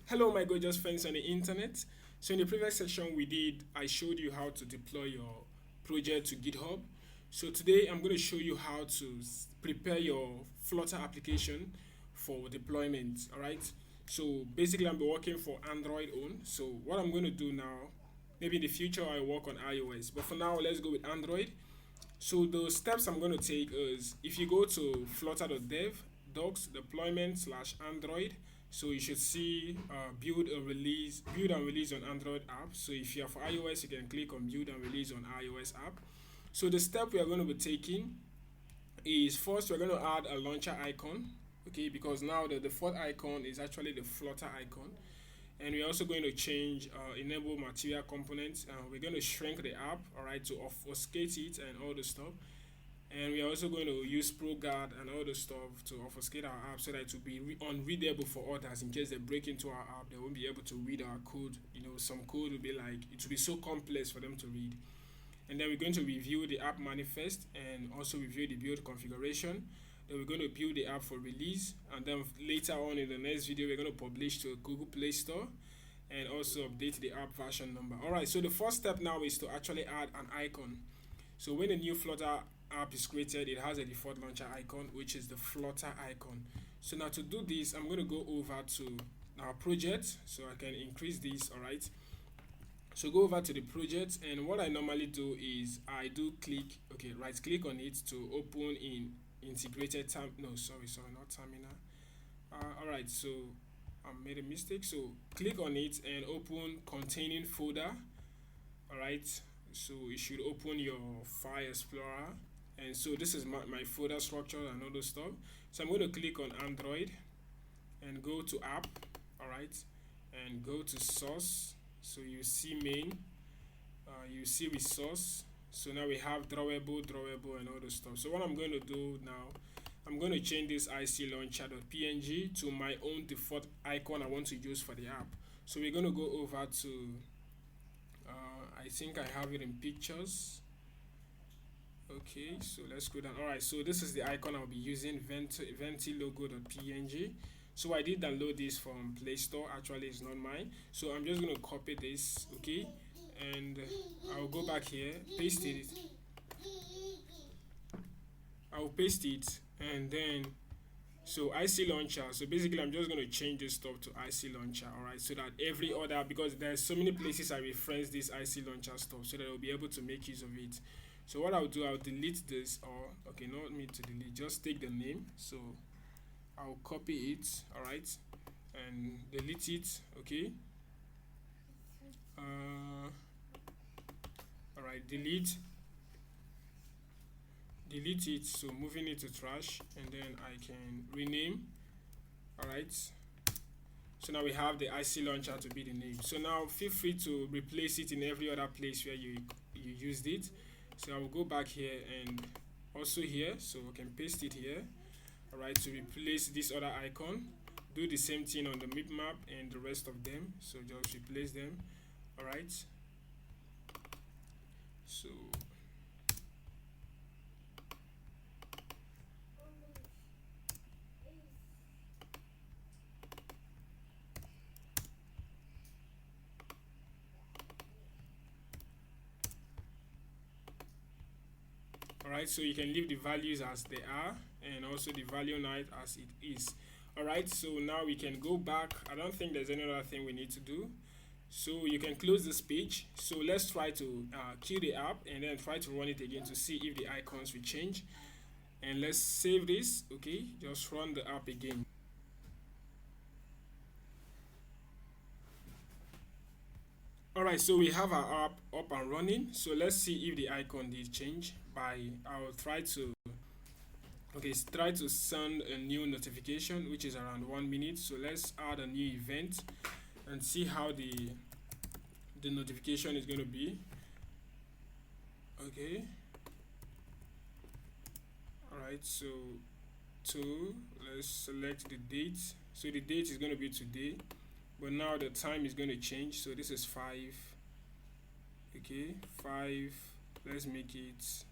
Hello, my gorgeous friends on the internet. So in the previous session I showed you how to deploy your project to GitHub. So today I'm going to show you how to prepare your Flutter application for deployment. All right. So basically, I'm working for Android on. So what I'm going to do now, maybe in the future I work on iOS, but for now let's go with Android. So the steps I'm going to take is if you go to flutter.dev docs deployment slash Android, so you should see build and release on Android app. So if you are for iOS, you can click on build and release on iOS app. So the step we are going to be taking is first we're going to add a launcher icon, okay, because now the default icon is actually the Flutter icon. And we're also going to change enable material components. We're going to shrink the app, all right, to obfuscate it and all the stuff. And we are also going to use ProGuard and all the stuff to obfuscate our app so that it will be unreadable for others. In case they break into our app, they won't be able to read our code. You know, some code will be like, it will be so complex for them to read. And then we're going to review the app manifest and also review the build configuration. Then we're going to build the app for release, and then later on in the next video we're going to publish to Google Play Store and also update the app version number. Alright, so the first step now is to actually add an icon. So when a new Flutter app is created, it has a default launcher icon, which is the Flutter icon. So now to do this, I'm going to go over to our project so I can increase this. Alright, so go over to the project, and what I normally do is I do click, okay, right click on it to open in integrated not terminal. Alright, so I made a mistake, so click on it and open containing folder. Alright, so it should open your file explorer, and so this is my folder structure and all those stuff. So I'm going to click on Android and go to app, alright, and go to source. So you see main, you see resource. So now we have drawable and all the stuff. So what I'm going to do now, I'm going to change this IC launcher.png to my own default icon I want to use for the app. So we're going to go over to I think I have it in pictures. Okay, so let's go down. Alright, so this is the icon I'll be using, ventilogo.png. So I did download this from Play Store. Actually, it's not mine. So I'm just going to copy this, okay, and I'll go back here, paste it. I'll paste it, and then so IC launcher. So basically, I'm just going to change this stuff to IC launcher, all right, so that every other, because there's so many places I reference this IC launcher stuff, so that I'll be able to make use of it. So what I'll do, I'll delete this, or okay, not me to delete, just take the name. So I'll copy it, all right, and delete it, okay. All right, delete it, so moving it to trash, and then I can rename. All right, so now we have the IC launcher to be the name. So now feel free to replace it in every other place where you used it. So I will go back here and also here, so I can paste it here. Alright, to replace this other icon, do the same thing on the map and the rest of them, so just replace them. Alright, so alright, so you can leave the values as they are and also the value night as it is. Alright, so now we can go back. I don't think there's any other thing we need to do, so you can close this page. So let's try to kill the app and then try to run it again to see if the icons will change. And let's save this, okay, just run the app again. Alright, so we have our app up and running. So let's see if the icon did change. I'll try to try to send a new notification, which is around 1 minute. So let's add a new event and see how the notification is going to be. Okay, alright, so let's select the date. So the date is going to be today, but now the time is going to change. So this is 5, okay, 5, let's make it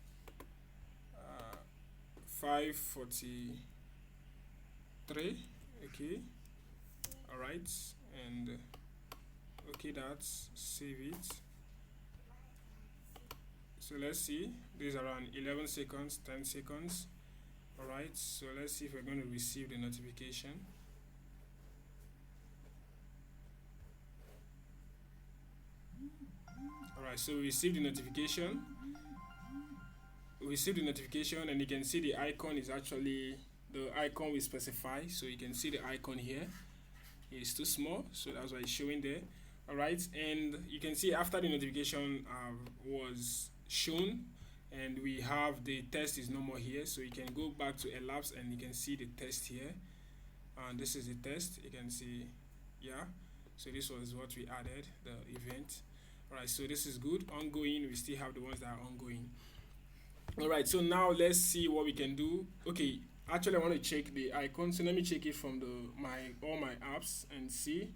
5:43, okay, all right, and okay, that's save it. So let's see, this is around 11 seconds, 10 seconds. All right, so let's see if we're going to receive the notification. All right, so we received the notification. We received the notification, and you can see the icon is actually the icon we specify. So you can see the icon here. It's too small, so that's why it's showing there. All right, and you can see after the notification was shown, and we have the test is no more here, so you can go back to Elapse and you can see the test here, and this is the test. You can see, yeah, so this was what we added, the event. All right, so this is good. Ongoing, we still have the ones that are ongoing. All right, so now let's see what we can do. Okay, actually I want to check the icon, so let me check it from the all my apps and see.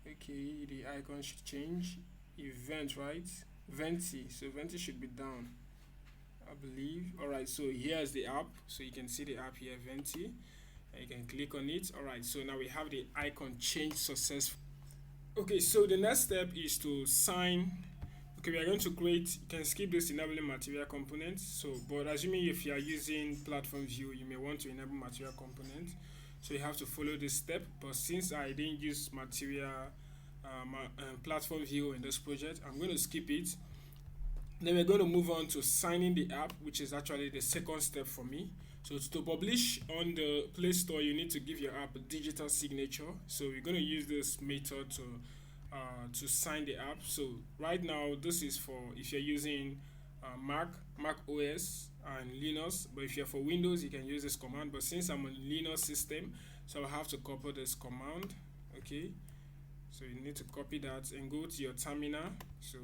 Okay, the icon should change. Event, right? Venti, so Venti should be down, I believe. All right, so here's the app, so you can see the app here, Venti, and you can click on it. All right, so now we have the icon changed successfully. Okay, so the next step is to sign. Okay, we are going to create, you can skip this enabling material component. So, but assuming if you are using platform view, you may want to enable material component. So you have to follow this step. But since I didn't use material platform view in this project, I'm going to skip it. Then we're going to move on to signing the app, which is actually the second step for me. So to publish on the Play Store, you need to give your app a digital signature. So we're going to use this method to sign the app. So right now, this is for if you're using Mac OS and Linux. But if you're for Windows, you can use this command. But since I'm on Linux system, so I'll have to copy this command. Okay, so you need to copy that and go to your terminal. So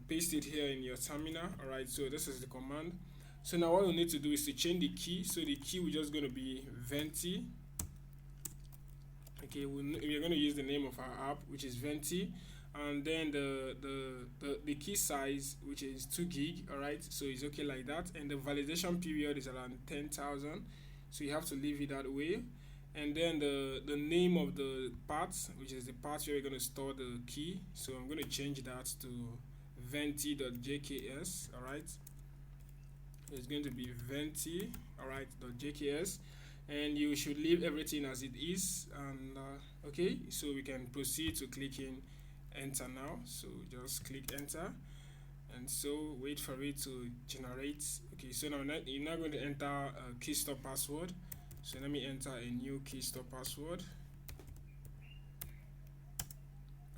paste it here in your terminal. All right, so this is the command. So now what we need to do is to change the key. So the key we're just going to be Venti. Okay, we're going to use the name of our app, which is Venti, and then the key size, which is 2 gig. All right, so it's okay like that, and the validation period is around 10,000, so you have to leave it that way. And then the name of the part, which is the part where we're going to store the key, so I'm going to change that to venti.jks. all right, it's going to be venti, all right, .jks, and you should leave everything as it is. And okay, so we can proceed to clicking enter now. So just click enter, and so wait for it to generate. Okay, so now you're not going to enter a key store password, so let me enter a new key store password.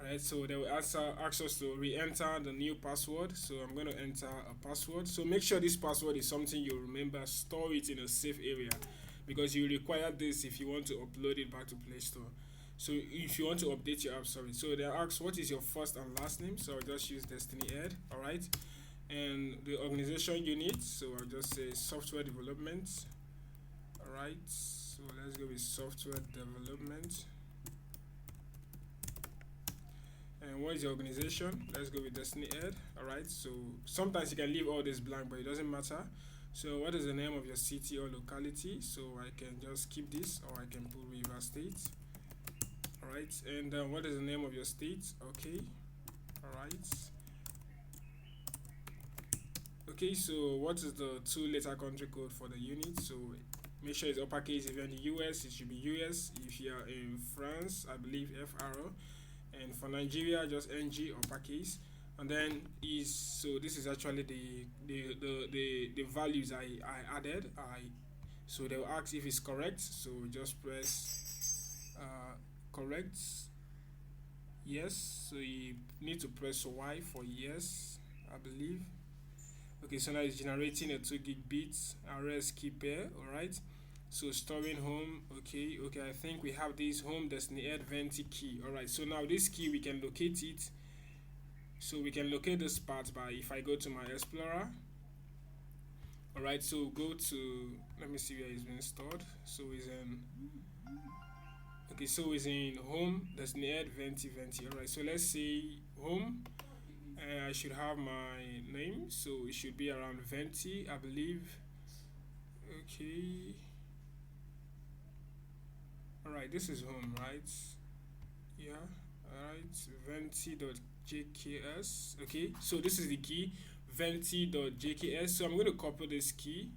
Alright, so they will ask us to re-enter the new password. So I'm going to enter a password. So make sure this password is something you remember. Store it in a safe area, because you require this if you want to upload it back to Play Store. So if you want to update your app, sorry. So they ask what is your first and last name. So I'll just use Destiny Ed. Alright, and the organization unit. So I'll just say software development. Alright, so let's go with software development. And what is your organization? Let's go with Destiny Ed. Alright, so sometimes you can leave all this blank, but it doesn't matter. So what is the name of your city or locality? So I can just keep this, or I can put River State. Alright, and what is the name of your state? Okay, alright. Okay, so what is the 2-letter country code for the unit? So make sure it's uppercase. If you're in the US, it should be US. If you're in France, I believe FR. And for Nigeria, just NG uppercase. And then so this is actually the values I added. So they'll ask if it's correct. So just press correct. Yes. So you need to press Y for yes, I believe. Okay, so now it's generating a 2 gig bits RS key pair. All right. So storing home. Okay, I think we have this home Destiny Ed Venti key. All right, so now this key we can locate it. So we can locate this part by, if I go to my Explorer. All right, so go to, let me see where it's been stored. So it's in, okay, so it's in home Destiny Ed Venti. All right, so let's say home. I should have my name, so it should be around Venti, I believe. Okay. Alright, this is home, right? Yeah, all right, venti.jks. Okay, so this is the key, venti.jks. So I'm going to copy this key.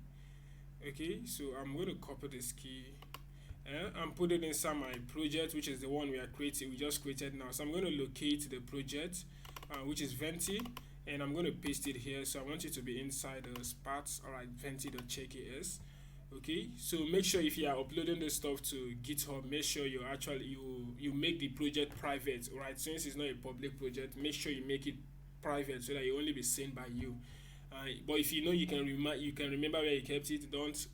Okay, so I'm going to copy this key and put it inside my project, which is the one we just created now. So I'm going to locate the project, which is venti, and I'm going to paste it here. So I want it to be inside the parts. All right, venti.jks. Okay, so make sure if you are uploading this stuff to GitHub, make sure you make the project private. All right, since it's not a public project, make sure you make it private so that it only be seen by you. But if you know you can remember where you kept it, don't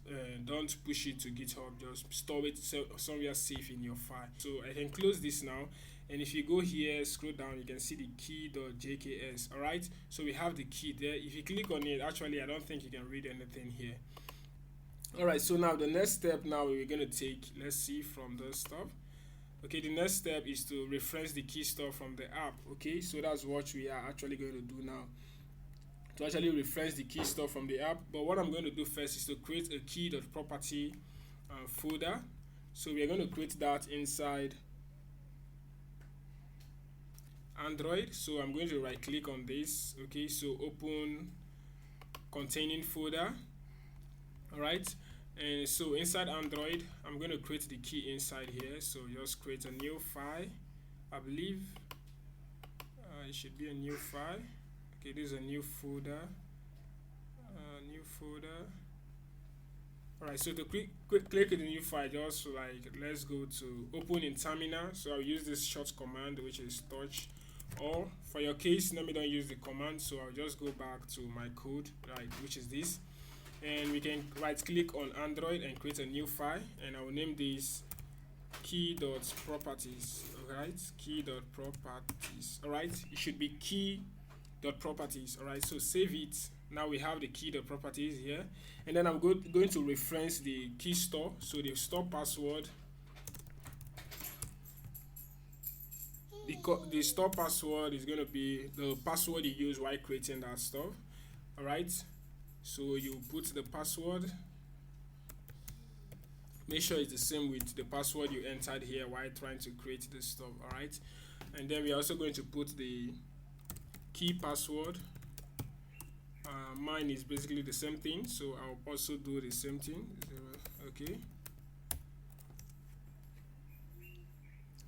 push it to GitHub. Just store it somewhere safe in your file. So I can close this now, and if you go here, scroll down, you can see the key.jks. All right, so we have the key there. If you click on it, actually I don't think you can read anything here. All right, so now the next step now we're going to take, let's see from the stuff. Okay, the next step is to reference the key store from the app. Okay, so that's what we are actually going to do now, to actually reference the key store from the app. But what I'm going to do first is to create a key.property folder. So we are going to create that inside Android. So I'm going to right click on this. Okay, so open containing folder. All right, and so inside Android I'm going to create the key inside here. So just create a new file. I believe it should be a new file. Okay, this is a new folder. All right, so to click the new file, just like let's go to open in terminal. So I'll use this short command, which is touch, or for your case let me don't use the command, so I'll just go back to my code, right, which is this. And we can right click on Android and create a new file, and I will name this key.properties. Alright, key.properties. Alright, it should be key.properties. Alright, so save it. Now we have the key.properties here, and then I'm going to reference the key store. So the store password, the store password is going to be the password you use while creating that stuff. Alright, so you put the password, make sure it's the same with the password you entered here while trying to create this stuff. All right, and then we're also going to put the key password. Mine is basically the same thing, so I'll also do the same thing. Okay,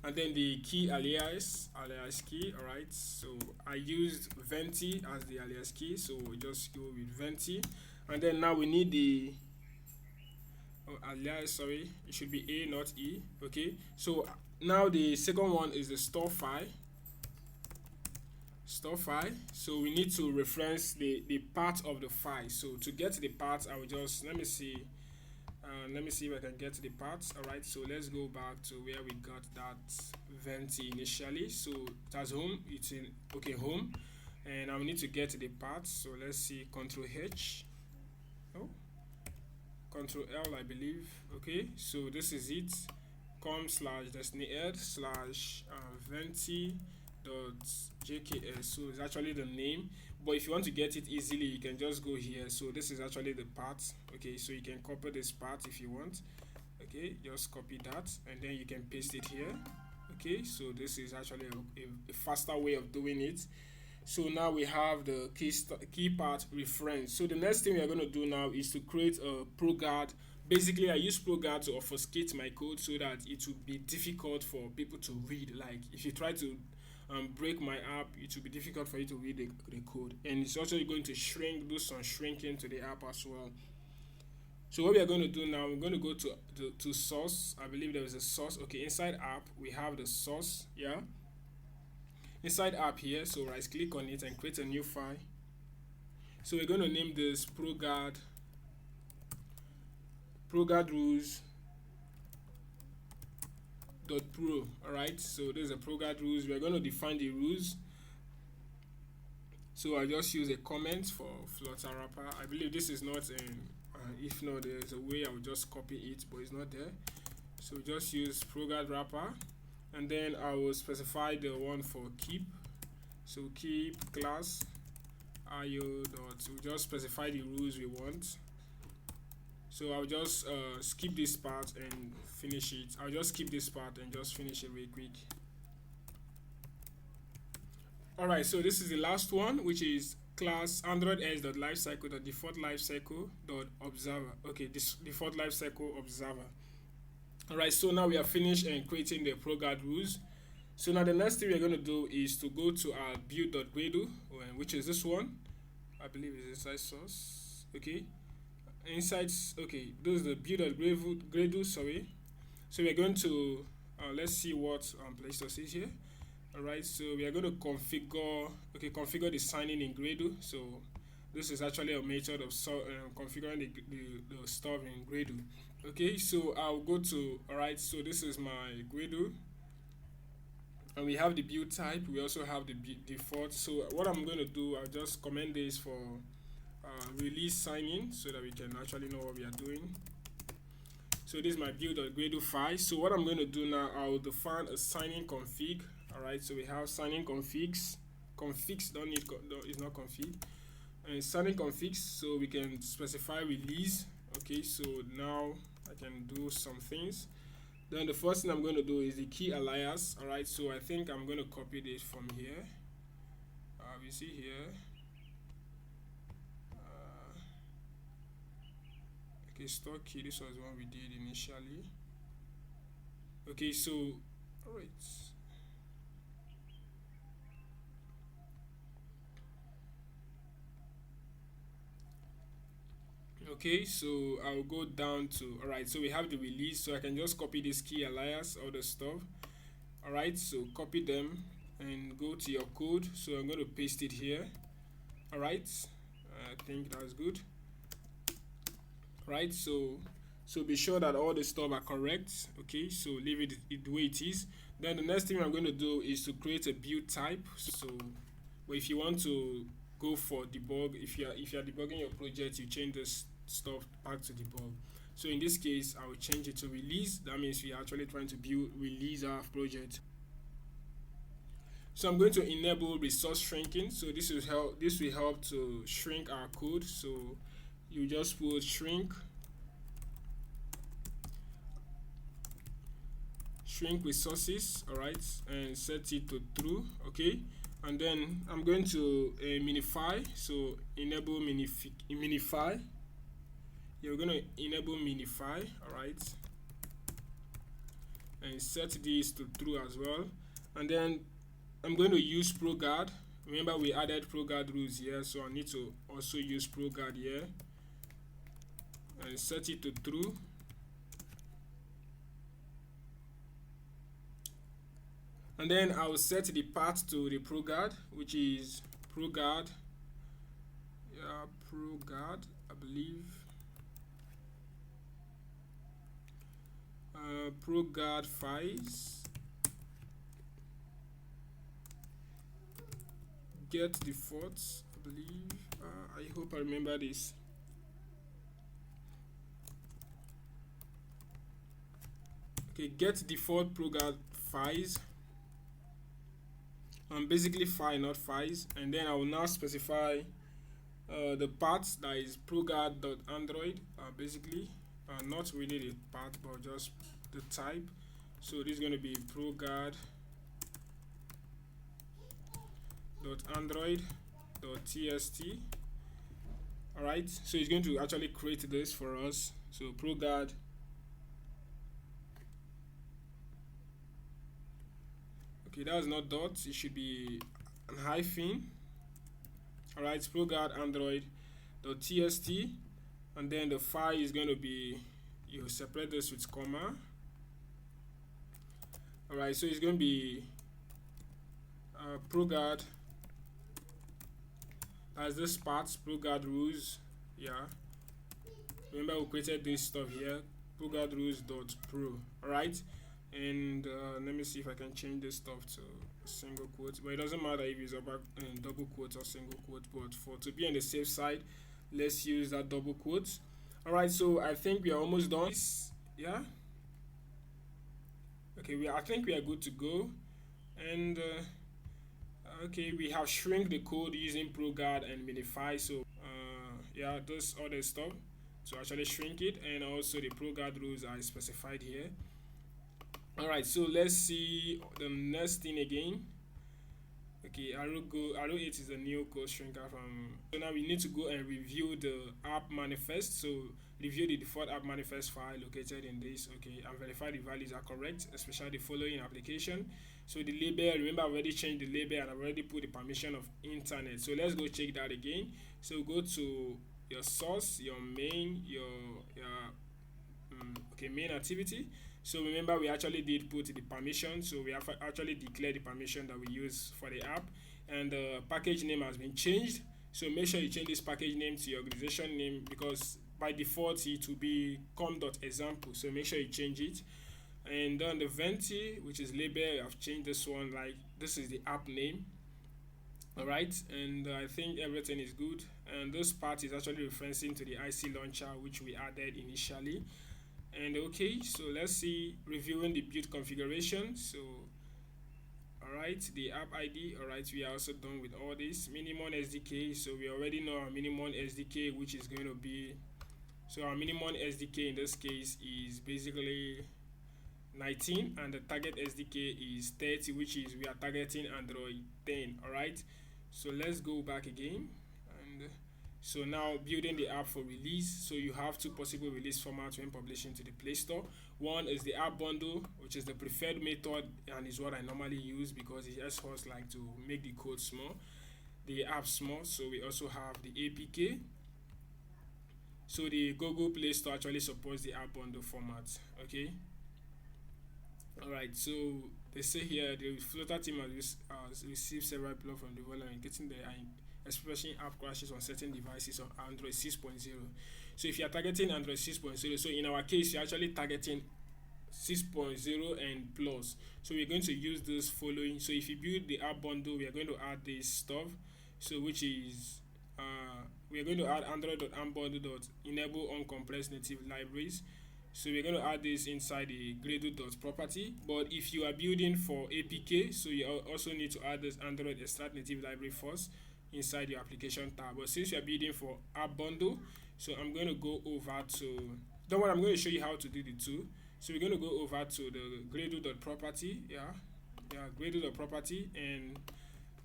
and then the key alias key. All right, so I used venti as the alias key, so we just go with venti. And then now we need the alias, sorry, it should be A not E. Okay, so now the second one is the store file. So we need to reference the part of the file. So to get the part, I will just let me see if I can get the parts. All right, so let's go back to where we got that venti initially. So that's home, it's in home, and I will need to get the parts. So let's see, Control H, Control L, I believe. Okay, so this is it, com/destiny/venti.jks. so it's actually the name, but if you want to get it easily you can just go here. So this is actually the part. Okay, so you can copy this part if you want. Okay, just copy that and then you can paste it here. Okay, so this is actually a faster way of doing it. So now we have the key part reference. So the next thing we are going to do now is to create a ProGuard. Basically I use ProGuard to obfuscate my code so that it will be difficult for people to read. Like if you try to break my app, it will be difficult for you to read the code, and it's also going to do some shrinking to the app as well. So what we are going to do now, we're going to go to source. I believe there is a source. Okay, inside app we have the source. Yeah, inside app here, so right click on it and create a new file. So we're going to name this ProGuard rules .pro. All right, so there's a ProGuard rules. We are going to define the rules. So I just use a comment for Flutter wrapper. I believe this is not if not, there's a way I will just copy it, but it's not there. So just use ProGuard wrapper, and then I will specify the one for keep. So keep class io dot, we'll just specify the rules we want. So I'll just skip this part and finish it. I'll just skip this part and just finish it real quick. All right, so this is the last one, which is class Android s.lifecycle.default lifecycle.observer. Okay, this default lifecycle observer. All right, so now we are finished and creating the ProGuard rules. So now the next thing we're going to do is to go to our build.gradle, which is this one. I believe it's inside source. Okay, inside. Okay, those are the build.gradle. Sorry. So we're going to let's see what playstore says here. All right, so we are going to configure the signing in Gradle. So this is actually a method of configuring the stuff in Gradle. Okay, so I'll go to, all right, so this is my Gradle, and we have the build type. We also have the default. So what I'm going to do, I'll just comment this for release signing so that we can actually know what we are doing. So this is my build.gradle file. So what I'm going to do now, I'll define a signing config. All right, so we have signing configs. Configs is not config. And signing configs, so we can specify release. Okay, so now I can do some things. Then the first thing I'm going to do is the key alias. All right, so I think I'm going to copy this from here. We see here. Okay, store key. This was one we did initially. Okay, so all right. Okay, so I'll go down to, all right, so we have the release, so I can just copy this key alias, all the stuff. All right, so copy them and go to your code. So I'm going to paste it here. All right, I think that's good. Right, so be sure that all the stuff are correct. Okay, so leave it the way it is. Then the next thing I'm going to do is to create a build type. So but if you want to go for debug, if you are debugging your project, you change this stuff back to debug. So in this case, I will change it to release. That means we are actually trying to release our project. So I'm going to enable resource shrinking. So this will help to shrink our code. So you just put shrink resources, all right, and set it to true. Okay, and then I'm going to minify. So enable minify. You're going to enable minify, all right, and set this to true as well. And then I'm going to use ProGuard. Remember we added ProGuard rules here, so I need to also use ProGuard here and set it to true. And then I will set the path to the ProGuard, which is ProGuard, I believe. ProGuard files, get defaults, I believe. I hope I remember this. Okay, get default ProGuard files. Basically file, not files. And then I will now specify the path that is ProGuard.android. Basically, not really the path, but just the type. So this is going to be ProGuard.android.txt. All right, so it's going to actually create this for us. So ProGuard. Okay, that's not dot, it should be an hyphen. All right, ProGuard android.txt, and then the file is going to be, you separate this with comma. All right, so it's going to be ProGuard, as this part, ProGuard rules. Yeah, remember we created this stuff here, ProGuard rules.pro. All right, and let me see if I can change this stuff to a single quote, but it doesn't matter if it's about double quote or single quote, but to be on the safe side, let's use that double quote. All right, so I think we are almost done. Yeah, okay, I think we are good to go. And okay, we have shrink the code using ProGuard and minify. So yeah, those other stuff to actually shrink it, and also the ProGuard rules are specified here. All right, so let's see the next thing again. Okay, arrow 8 is a new code shrinker from. So now we need to go and review the app manifest. So review the default app manifest file located in this. Okay, and verify the values are correct, especially the following application. So the label, remember I've already changed the label and I've already put the permission of internet. So let's go check that again. So go to your source, your main, your main activity. So remember we actually did put the permission, so we have actually declared the permission that we use for the app, and the package name has been changed. So make sure you change this package name to your organization name, because by default it will be com.example, so make sure you change it. And then the venti, which is label, I've changed this one, like this is the app name. Alright, and I think everything is good, and this part is actually referencing to the IC launcher which we added initially. And okay, so let's see, reviewing the build configuration. So alright, the app ID. Alright, we are also done with all this. Minimum SDK, so we already know our minimum SDK, which is going to be, so our minimum SDK in this case is basically 19, and the target SDK is 30, which is we are targeting Android 10. Alright, so let's go back again. And so now building the app for release. So you have two possible release formats when publishing to the Play Store. One is the app bundle, which is the preferred method and is what I normally use because it just was like to make the code small, the app small. So we also have the APK. So the Google Play Store actually supports the app bundle format. Okay. Alright, so they say here the Flutter team has received several blogs from developers getting the especially app crashes on certain devices on Android 6.0. So if you are targeting Android 6.0, so in our case you're actually targeting 6.0 and plus. So we're going to use this following. So if you build the app bundle, we are going to add this stuff. So which is we are going to add android.ambundle.enable uncompressed native libraries. So we're going to add this inside the Gradle.property. But if you are building for APK, so you also need to add this Android extract native library first inside your application tab. But since you are building for app bundle, so I'm going to go over to, don't worry, I'm going to show you how to do the two. So we're going to go over to the Gradle.property, Gradle.property, and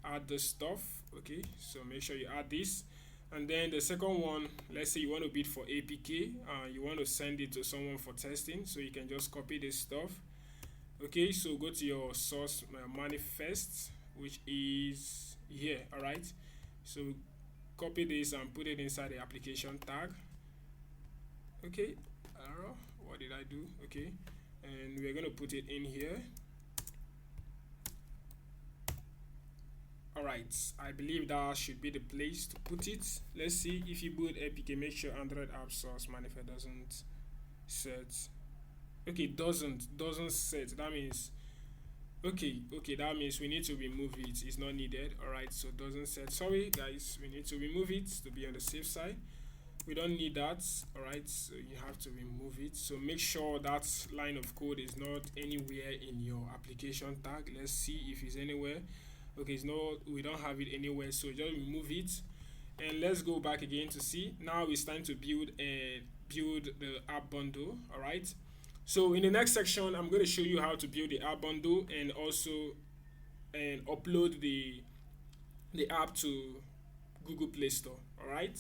add the stuff. Okay, so make sure you add this. And then the second one, let's say you want to bid for APK, you want to send it to someone for testing, so you can just copy this stuff. Okay, so go to your source manifest, which is here. All right, so copy this and put it inside the application tag. Okay, what did I do? Okay, and we're going to put it in here. Alright, I believe that should be the place to put it. Let's see. If you build APK, make sure Android app source manifest doesn't set. Okay, doesn't set. That means okay, that means we need to remove it. It's not needed. Alright, so doesn't set. Sorry guys, we need to remove it to be on the safe side. We don't need that. Alright, so you have to remove it. So make sure that line of code is not anywhere in your application tag. Let's see if it's anywhere. Okay, it's no, we don't have it anywhere, so just remove it. And let's go back again to see. Now it's time to build the app bundle. All right, so in the next section I'm going to show you how to build the app bundle and also upload the app to Google Play Store. All right.